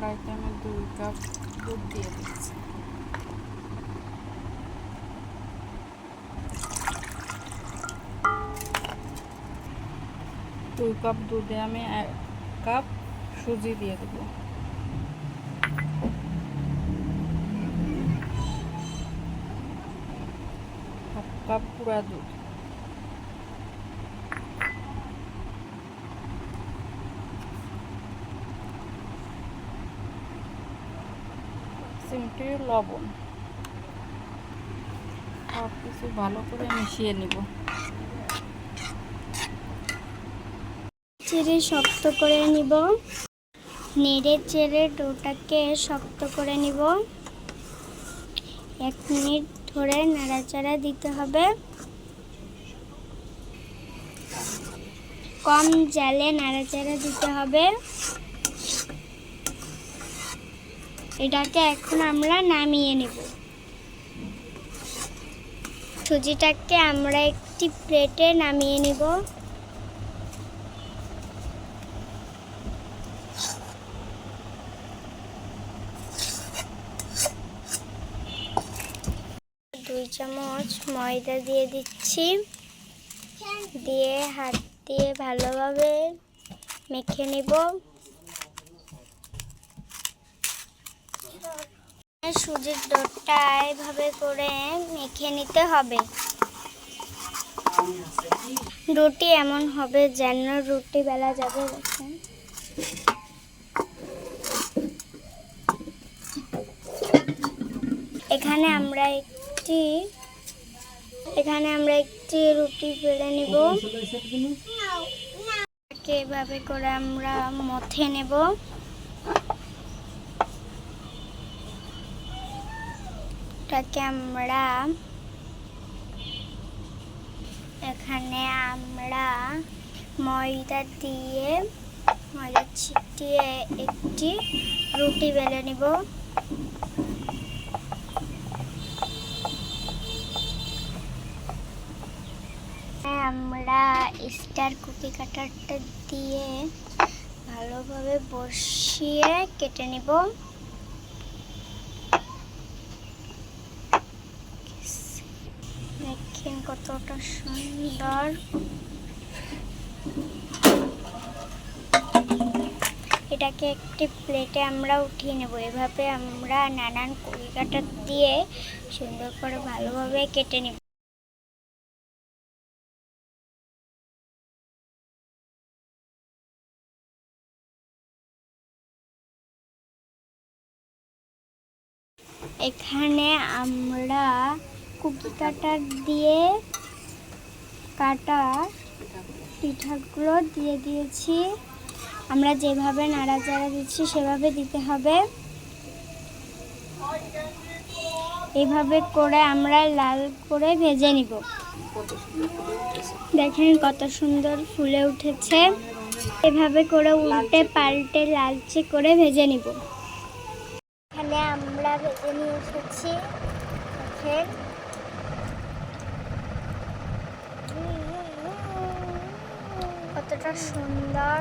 কড়াইতে আমি 2 কাপ দুধ দিয়ে দিচ্ছি। দুই কাপ দুধে আমি 1 কাপ সুজি দিয়ে দেব। হাফ কাপ পুরা দুধ। চিমটি লবণ। সব কিছু ভালো করে মিশিয়ে নিব। চেড়ে শক্ত করে নিব। নেড়ে চেড়ে ডোটাকে শক্ত করে নিব। 1 মিনিট ধরে নাড়াচাড়া দিতে হবে। কম জালে নাড়াচাড়া দিতে হবে। এটাকে এখন আমরা নামিয়ে নেব। সুজিটাকে আমরা একটি প্লেটে নামিয়ে নেব। দুই চামচ ময়দা দিয়ে দিচ্ছি। দিয়ে হাত দিয়ে ভালোভাবে মেখে নেব। সুজির ডোটা এভাবে করে মেখে নিতে হবে। রুটি এমন হবে যেন রুটি বেলা যাবে। এখানে আমরা একটি রুটি বেলে নেব। এভাবে করে আমরা মথে নেব। এখানে আমরা ময়দা ছিটিয়ে একটি রুটি বেলে নেব। আমরা স্টার কুকি কাটারটা দিয়ে ভালোভাবে বসিয়ে কেটে নেব। দেখেন কতটা সুন্দর। এটাকে একটি প্লেটে আমরা উঠিয়ে নেব। এভাবে আমরা নানান কুকি কাটার দিয়ে সুন্দর করে ভালোভাবে কেটে নেব। এখানে আমরা কুকি কাটার দিয়ে কাটা পিঠাগুলো দিয়ে দিয়েছি। আমরা যেভাবে নাড়াচাড়া দিচ্ছি সেভাবে দিতে হবে। এভাবে করে আমরা লাল করে ভেজে নিব। দেখেন কত সুন্দর ফুলে উঠেছে। এভাবে করে উল্টে পাল্টে লালচে করে ভেজে নিব। এখানে আমরা ভেজে নিয়ে এসেছি। দেখেন কতটা সুন্দর।